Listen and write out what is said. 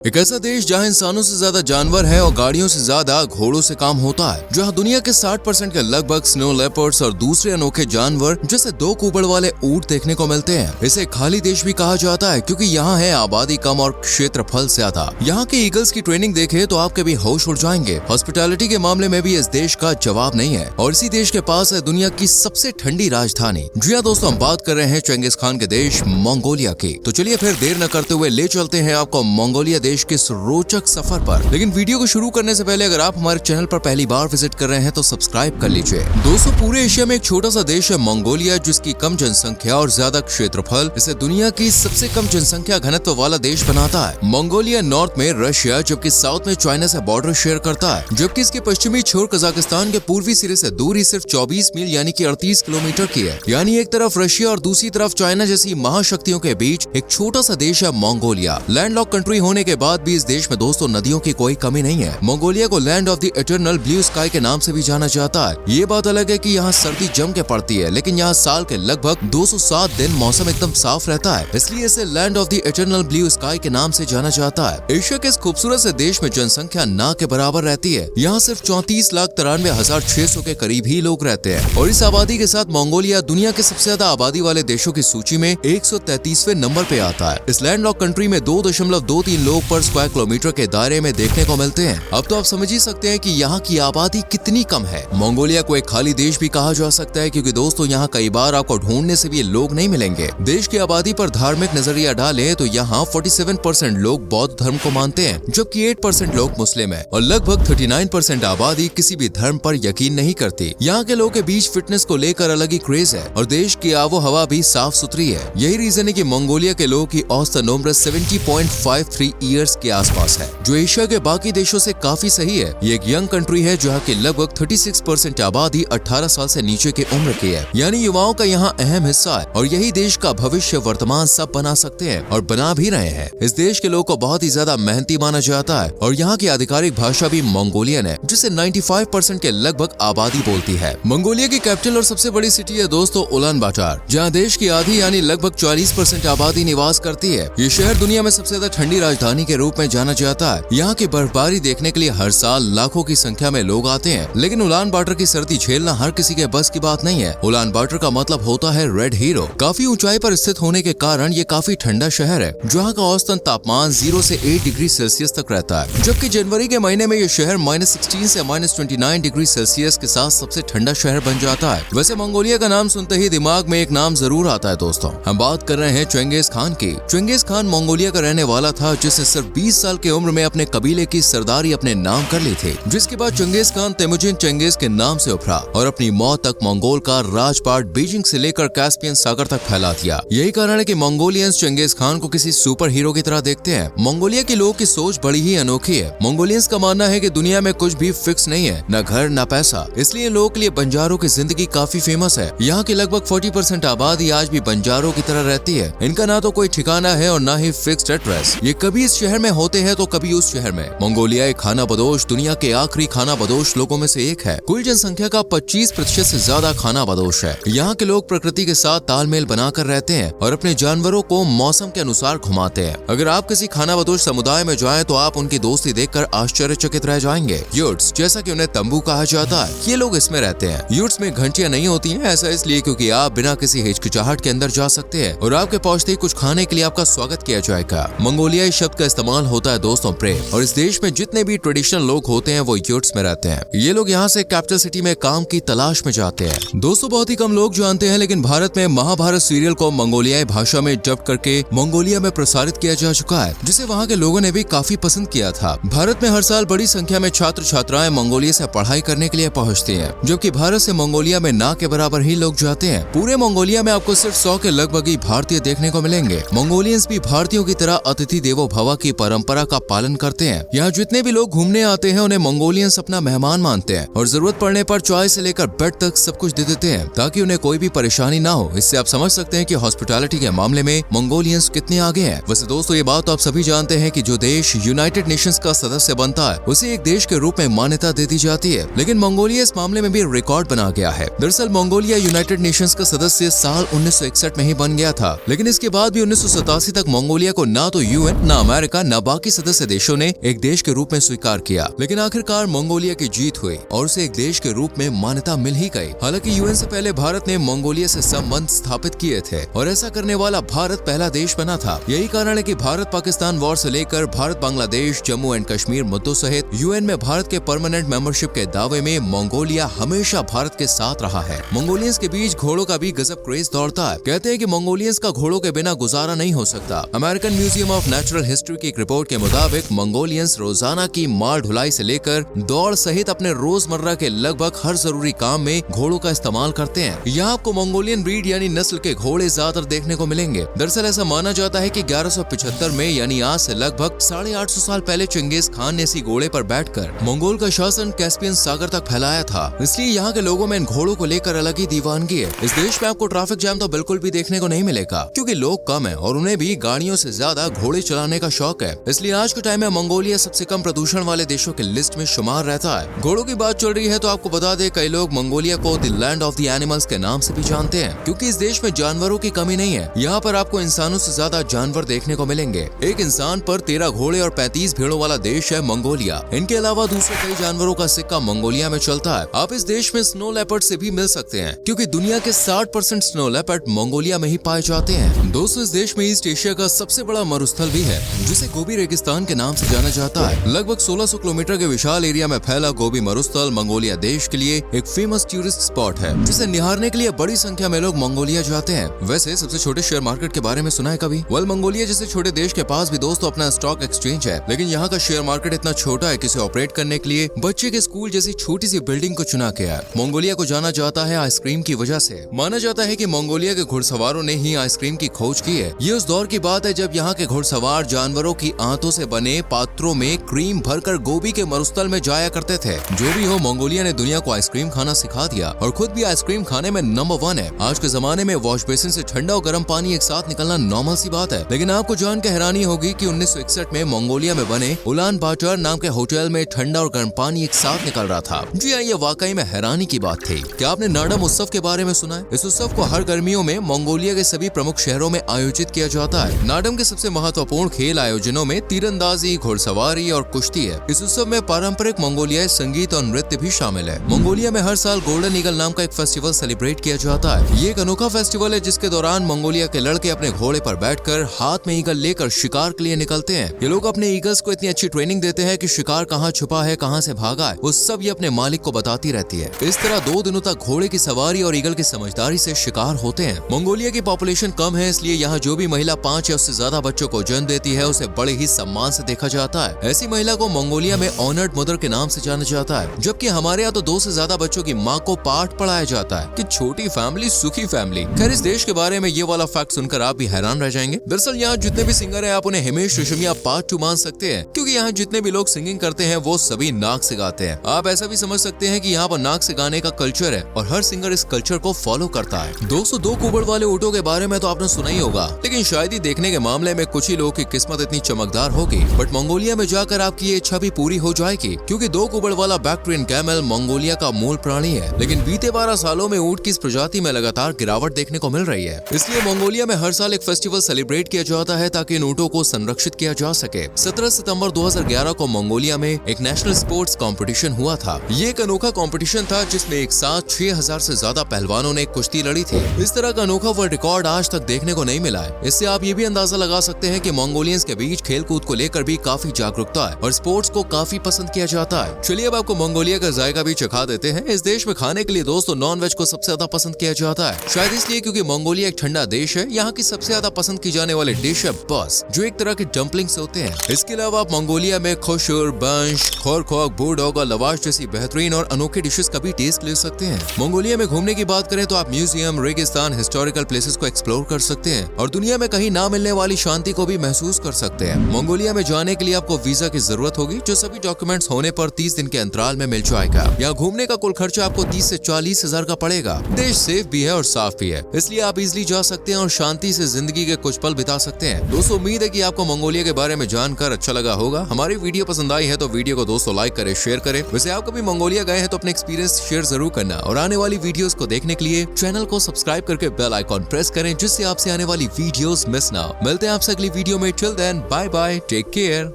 एक ऐसा देश जहां इंसानों से ज्यादा जानवर हैं और गाड़ियों से ज्यादा घोड़ों से काम होता है, जहां दुनिया के 60% के लगभग स्नो लेपर्ड्स और दूसरे अनोखे जानवर जैसे 2 कुबड़ वाले ऊंट देखने को मिलते हैं। इसे खाली देश भी कहा जाता है क्योंकि यहाँ है आबादी कम और क्षेत्रफल ज्यादा। यहाँ के ईगल्स की ट्रेनिंग देखे तो आपके भी होश उड़ जाएंगे। हॉस्पिटैलिटी के मामले में भी इस देश का जवाब नहीं है और इसी देश के पास है दुनिया की सबसे ठंडी राजधानी। जी हाँ दोस्तों, हम बात कर रहे हैं चंगेज खान के देश मंगोलिया की। तो चलिए फिर देर न करते हुए ले चलते हैं आपको मंगोलिया देश के इस रोचक सफर पर। लेकिन वीडियो को शुरू करने से पहले अगर आप हमारे चैनल पर पहली बार विजिट कर रहे हैं तो सब्सक्राइब कर लीजिए। दोस्तों, पूरे एशिया में एक छोटा सा देश है मंगोलिया, जिसकी कम जनसंख्या और ज्यादा क्षेत्रफल इसे दुनिया की सबसे कम जनसंख्या घनत्व वाला देश बनाता है। मंगोलिया नॉर्थ में रशिया जबकि साउथ में चाइना से बॉर्डर शेयर करता है, जबकि इसके पश्चिमी छोर कजाकिस्तान के पूर्वी सिरे से दूरी सिर्फ 24 मील यानी कि 38 किलोमीटर की है। यानी एक तरफ रशिया और दूसरी तरफ चाइना जैसी महाशक्तियों के बीच एक छोटा सा देश है मंगोलिया। लैंडलॉक कंट्री होने के बाद भी इस देश में दोस्तों नदियों की कोई कमी नहीं है। मंगोलिया को land of the eternal blue sky के नाम से भी जाना जाता है। ये बात अलग है कि यहाँ सर्दी जम के पड़ती है, लेकिन यहाँ साल के लगभग 207 दिन मौसम एकदम साफ रहता है, इसलिए इसे land of the eternal blue sky के नाम से जाना जाता है। एशिया के इस खूबसूरत से देश में जनसंख्या ना के बराबर रहती है। यहाँ सिर्फ 34,93,600 के करीब ही लोग रहते हैं और इस आबादी के साथ मंगोलिया दुनिया के सबसे ज्यादा आबादी वाले देशों की सूची में 133वें नंबर पे आता है। इस लैंडलॉक कंट्री में 2.23 लोग पर स्क्वायर किलोमीटर के दायरे में देखने को मिलते हैं। अब तो आप समझ ही सकते हैं कि यहाँ की आबादी कितनी कम है। मंगोलिया को एक खाली देश भी कहा जा सकता है क्योंकि दोस्तों यहाँ कई बार आपको ढूंढने से भी लोग नहीं मिलेंगे। देश की आबादी पर धार्मिक नजरिया डाले तो यहाँ 47% लोग बौद्ध धर्म को मानते हैं, जबकि 8% लोग मुस्लिम है और लगभग 39% आबादी किसी भी धर्म पर यकीन नहीं करती। यहाँ के लोगों के बीच फिटनेस को लेकर अलग ही क्रेज है और देश की आबो हवा भी साफ सुथरी है। यही रीजन है कि मंगोलिया के लोगों की औसतन उम्र 70.53 ईयर्स के आसपास है, जो एशिया के बाकी देशों से काफी सही है। ये एक यंग कंट्री है जहाँ की लगभग 36% आबादी 18 साल से नीचे की उम्र की है, यानी युवाओं का यहाँ अहम हिस्सा है और यही देश का भविष्य वर्तमान सब बना सकते हैं और बना भी रहे हैं। इस देश के लोगों को बहुत ही ज्यादा मेहनती माना जाता है और यहाँ की आधिकारिक भाषा भी मंगोलियन है, जिसे 95% के लगभग आबादी बोलती है। मंगोलिया की कैपिटल और सबसे बड़ी सिटी है दोस्तों उलान बाटर, जहाँ देश की आधी यानी लगभग 40% आबादी निवास करती है। ये शहर दुनिया में सबसे ज्यादा ठंडी राजधानी के रूप में जाना जाता है। यहाँ की बर्फबारी देखने के लिए हर साल लाखों की संख्या में लोग आते हैं, लेकिन उलान बाटर की सर्दी झेलना हर किसी के बस की बात नहीं है। उलान बाटर का मतलब होता है रेड हीरो। काफी ऊंचाई पर स्थित होने के कारण ये काफी ठंडा शहर है, जहाँ का औसतन तापमान 0 से 8 डिग्री सेल्सियस तक रहता है, जबकि जनवरी के महीने में ये शहर -16 से -29 डिग्री सेल्सियस के साथ सबसे ठंडा शहर बन जाता है। वैसे मंगोलिया का नाम सुनते ही दिमाग में एक नाम जरूर आता है दोस्तों, हम बात कर रहे हैं चंगेज खान की। चंगेज खान मंगोलिया का रहने वाला था, जिसने सिर्फ 20 साल की उम्र में अपने कबीले की सरदारी अपने नाम कर ली थी, जिसके बाद चंगेज खान तेमुजिन चंगेज के नाम से उभरा और अपनी मौत तक मंगोल का राजपाट बीजिंग से लेकर कैस्पियन सागर तक फैला दिया। यही कारण है कि मंगोलियंस चंगेज खान को किसी सुपर हीरो की तरह देखते हैं। मंगोलिया के लोगों की सोच बड़ी ही अनोखी है। मंगोलियंस का मानना है कि दुनिया में कुछ भी फिक्स नहीं है, न घर न पैसा, इसलिए लोगों के लिए बंजारों की जिंदगी काफी फेमस है। यहाँ की लगभग 40% आबादी आज भी बंजारों की तरह रहती है। इनका ना तो कोई ठिकाना है और न ही फिक्स्ड एड्रेस। ये कभी इस शहर में होते हैं तो कभी उस शहर में। मंगोलिया एक खाना बदोश, दुनिया के आखिरी खाना बदोश लोगों में से एक है। कुल जनसंख्या का 25% से ज्यादा खाना बदोश है। यहाँ के लोग प्रकृति के साथ तालमेल बनाकर रहते हैं और अपने जानवरों को मौसम के अनुसार घुमाते हैं। अगर आप किसी खाना बदोश समुदाय में जाएं तो आप उनकी दोस्ती देखकर आश्चर्यचकित रह जाएंगे। यूट्स, जैसा कि उन्हें तंबू कहा जाता है, ये लोग इसमें रहते हैं। यूट्स में घंटियां नहीं होती हैं, ऐसा इसलिए क्योंकि आप बिना किसी हिचकिचाहट के अंदर जा सकते हैं और आपके पहुंचते ही कुछ खाने के लिए आपका स्वागत किया जाएगा। मंगोलियाई शब्द का इस्तेमाल होता है दोस्तों प्रेम, और इस देश में जितने भी ट्रेडिशनल लोग होते हैं वो यूट्स में रहते हैं। ये लोग यहाँ से कैपिटल सिटी में काम की तलाश में जाते हैं। दोस्तों, बहुत ही कम लोग जानते हैं, लेकिन भारत में महाभारत सीरियल को मंगोलियाई भाषा में डब करके मंगोलिया में प्रसारित किया जा चुका है, जिसे वहाँ के लोगों ने भी काफी पसंद किया था। भारत में हर साल बड़ी संख्या में छात्र छात्राएं मंगोलिया से पढ़ाई करने के लिए पहुँचती है, जबकि भारत से मंगोलिया में ना के बराबर ही लोग जाते हैं। पूरे मंगोलिया में आपको सिर्फ 100 के लगभग ही भारतीय देखने को मिलेंगे। मंगोलियंस भी भारतीयों की तरह अतिथि देवो भव की परंपरा का पालन करते हैं। यहाँ जितने भी लोग घूमने आते हैं उन्हें मंगोलियंस अपना मेहमान मानते हैं और जरूरत पड़ने पर चाय से लेकर बेड तक सब कुछ दे देते हैं ताकि उन्हें कोई भी परेशानी ना हो। इससे आप समझ सकते हैं कि हॉस्पिटैलिटी के मामले में मंगोलियंस कितने आगे हैं। वैसे दोस्तों, ये बात तो आप सभी जानते हैं कि जो देश यूनाइटेड नेशंस का सदस्य बनता है उसे एक देश के रूप में मान्यता दे दी जाती है, लेकिन मंगोलिया इस मामले में भी रिकॉर्ड बना गया है। दरअसल मंगोलिया यूनाइटेड नेशंस का सदस्य साल 1961 में ही बन गया था, लेकिन इसके बाद भी 1987 तक मंगोलिया को ना तो यूएन, ना अमेरिका अमेरिका न बाकी सदस्य देशों ने एक देश के रूप में स्वीकार किया, लेकिन आखिरकार मंगोलिया की जीत हुई और उसे एक देश के रूप में मान्यता मिल ही गई। हालांकि यूएन से पहले भारत ने मंगोलिया से संबंध स्थापित किए थे और ऐसा करने वाला भारत पहला देश बना था। यही कारण है कि भारत पाकिस्तान वॉर से लेकर भारत बांग्लादेश, जम्मू एंड कश्मीर मुद्दों सहित यूएन में भारत के परमानेंट मेंबरशिप के दावे में मंगोलिया हमेशा भारत के साथ रहा है। मंगोलियंस के बीच घोड़ों का भी गजब क्रेज दौड़ता है। कहते हैं कि मंगोलियंस का घोड़ों के बिना गुजारा नहीं हो सकता। American museum of natural history की एक रिपोर्ट के मुताबिक मंगोलियंस रोजाना की माल ढुलाई से लेकर दौड़ सहित अपने रोजमर्रा के लगभग हर जरूरी काम में घोड़ों का इस्तेमाल करते हैं। यहाँ आपको मंगोलियन ब्रीड यानी नस्ल के घोड़े ज्यादातर देखने को मिलेंगे। दरअसल ऐसा माना जाता है कि 1175 में यानी आज से लगभग 850 साल पहले चंगेज खान ने इसी घोड़े पर बैठकर मंगोल का शासन कैस्पियन सागर तक फैलाया था। इसलिए यहाँ के लोगों में इन घोड़ों को लेकर अलग ही दीवानगी है। इस देश में आपको ट्रैफिक जाम तो बिल्कुल भी देखने को नहीं मिलेगा, क्योंकि लोग कम हैं और उन्हें भी गाड़ियों से ज्यादा घोड़े चलाने का शौक है। इसलिए आज के टाइम में मंगोलिया सबसे कम प्रदूषण वाले देशों की लिस्ट में शुमार रहता है। घोड़ों की बात चल रही है तो आपको बता दें, कई लोग मंगोलिया को the land of the animals के नाम से भी जानते हैं, क्योंकि इस देश में जानवरों की कमी नहीं है। यहाँ पर आपको इंसानों से ज्यादा जानवर देखने को मिलेंगे। एक इंसान पर 13 घोड़े और 35 भेड़ों वाला देश है मंगोलिया। इनके अलावा दूसरे कई जानवरों का सिक्का मंगोलिया में चलता है। आप इस देश में स्नो लेपर्ड से भी मिल सकते हैं, क्योंकि दुनिया के 60% स्नो लेपर्ड मंगोलिया में ही पाए जाते हैं। दोस्तों, इस देश में ईस्ट एशिया का सबसे बड़ा मरुस्थल भी है, जिसे गोबी रेगिस्तान के नाम से जाना जाता है। लगभग 1600 किलोमीटर के विशाल एरिया में फैला गोबी मरुस्थल मंगोलिया देश के लिए एक फेमस टूरिस्ट स्पॉट है, जिसे निहारने के लिए बड़ी संख्या में लोग मंगोलिया जाते हैं। वैसे सबसे छोटे शेयर मार्केट के बारे में सुना है कभी? मंगोलिया जैसे छोटे देश के पास भी दोस्तों अपना स्टॉक एक्सचेंज है, लेकिन यहाँ का शेयर मार्केट इतना छोटा है कि इसे ऑपरेट करने के लिए बच्चे के स्कूल जैसी छोटी सी बिल्डिंग को चुना गया है। मंगोलिया को जाना जाता है आइसक्रीम की वजह से। माना जाता है कि मंगोलिया के घुड़सवारों ने ही आइसक्रीम की खोज की है। ये उस दौर की बात है जब यहाँ के घुड़सवार जानवरों की आंतों से बने पात्रों में क्रीम भरकर गोबी के मरुस्थल में जाया करते थे। जो भी हो, मंगोलिया ने दुनिया को आइसक्रीम खाना सिखा दिया और खुद भी आइसक्रीम खाने में नंबर 1 है। आज के जमाने में वॉश बेसिन से ठंडा और गर्म पानी एक साथ निकलना नॉर्मल सी बात है, लेकिन आपको जान के हैरानी होगी कि 1961 में मंगोलिया में बने उलान बाटर नाम के होटल में ठंडा और गर्म पानी एक साथ निकल रहा था। जी हाँ, ये वाकई में हैरानी की बात थी। क्या आपने नाडम उत्सव के बारे में सुना है? इस उत्सव को हर गर्मियों में मंगोलिया के सभी प्रमुख शहरों में आयोजित किया जाता है। नाडम के सबसे महत्वपूर्ण खेल आयोजनों में तीरंदाजी, घुड़सवारी और कुश्ती है। इस उत्सव में पारंपरिक मंगोलियाई संगीत और नृत्य भी शामिल है। मंगोलिया में हर साल गोल्डन ईगल नाम का एक फेस्टिवल सेलिब्रेट किया जाता है। ये एक अनोखा फेस्टिवल है जिसके दौरान मंगोलिया के लड़के अपने घोड़े पर बैठकर हाथ में ईगल लेकर शिकार के लिए निकलते हैं। ये लोग अपने ईगल्स को इतनी अच्छी ट्रेनिंग देते हैं कि शिकार कहाँ छुपा है, कहाँ से भागा है, वो सब ये अपने मालिक को बताती रहती है। इस तरह 2 दिनों तक घोड़े की सवारी और ईगल की समझदारी से शिकार होते हैं। मंगोलिया की पॉपुलेशन कम है, इसलिए यहाँ जो भी महिला 5 या उससे ज्यादा बच्चों को जन्म देती है उसे बड़े ही सम्मान से देखा जाता है। ऐसी महिला को मंगोलिया में ऑनर्ड मदर के नाम से जाना जाता है, जबकि हमारे यहाँ तो 2 से ज्यादा बच्चों की माँ को पाठ पढ़ाया जाता है कि छोटी फैमिली सुखी फैमिली। खैर, इस देश के बारे में ये वाला फैक्ट सुनकर आप भी हैरान रह जाएंगे। दरअसल यहाँ जितने भी सिंगर हैं आप उन्हें हिमेश रेशमिया पार्ट 2 मान सकते हैं, क्योंकि यहाँ जितने भी लोग सिंगिंग करते हैं वो सभी नाक से गाते हैं। आप ऐसा भी समझ सकते हैं कि यहाँ पर नाक से गाने का कल्चर है और हर सिंगर इस कल्चर को फॉलो करता है। 202 कुबड़ वाले ऊँटों के बारे में तो आपने सुना ही होगा, लेकिन शायद ही देखने के मामले में कुछ ही लोगों की किस्मत इतनी चमकदार होगी। बट मंगोलिया में जाकर आपकी ये इच्छा भी पूरी हो जाएगी, क्योंकि 2 कुबड़ वाला बैक्ट्रियन कैमल मंगोलिया का मूल प्राणी है। लेकिन बीते 12 सालों में ऊँट की इस प्रजाति में लगातार गिरावट देखने को मिल रही है। इसलिए मंगोलिया में हर साल एक फेस्टिवल सेलिब्रेट किया जाता है ताकि इन ऊँटों को संरक्षित किया जा सके। 17 सितंबर 2011 को मंगोलिया में एक नेशनल स्पोर्ट्स कंपटीशन हुआ था। ये एक अनोखा कंपटीशन था जिसमें एक साथ 6000 से ज्यादा पहलवानों ने कुश्ती लड़ी थी। इस तरह का अनोखा वर्ल्ड रिकॉर्ड आज तक देखने को नहीं मिला है। इससे आप ये भी अंदाजा लगा सकते हैं कि मंगोलियंस के बीच खेल कूद को लेकर भी काफी जागरूकता है और स्पोर्ट्स को काफी पसंद किया जाता है। चलिए अब आपको मंगोलिया का जायका भी चखा देते हैं। इस देश में खाने के लिए दोस्तों नॉन वेज को सबसे ज्यादा पसंद किया जाता है, शायद इसलिए क्योंकि मंगोलिया एक ठंडा देश है। यहाँ की सबसे ज्यादा पसंद की जाने वाली डिश है बस, जो एक तरह के डम्पलिंग्स होते हैं। इसके अलावा आप मंगोलिया में खुशुर, बंश, खोरखोक, बूडोग और लवाश जैसी बेहतरीन और अनोखे डिशेस का भी टेस्ट ले सकते हैं। मंगोलिया में घूमने की बात करें तो आप म्यूजियम, रेगिस्तान, हिस्टोरिकल प्लेसेस को एक्सप्लोर कर सकते हैं और दुनिया में कहीं ना मिलने वाली शांति को भी महसूस कर सकते हैं। मंगोलिया में जाने के लिए आपको वीजा की जरूरत होगी, जो सभी डॉक्यूमेंट्स होने पर 30 दिन के अंतराल में मिल जाएगा। यहाँ घूमने का कुल खर्चा आपको 30 से 40 हजार का पड़ेगा। देश सेफ भी है और साफ भी है, इसलिए आप इजिली जा सकते हैं और शांति से जिंदगी के कुछ पल बिता सकते हैं। दोस्तों, उम्मीद है कि आपको मंगोलिया के बारे में जानकर अच्छा लगा होगा। हमारी वीडियो पसंद आई है तो वीडियो को दोस्तों लाइक करें, शेयर करें। वैसे आप कभी मंगोलिया गए हैं तो अपने एक्सपीरियंस शेयर जरूर करना और आने वाली वीडियोस को देखने के लिए चैनल को सब्सक्राइब करके बेल आइकॉन प्रेस करें, जिससे आपसे आने वाली वीडियोस मिस ना हो। मिलते हैं आपसे अगली वीडियो में। Till then bye bye, take care.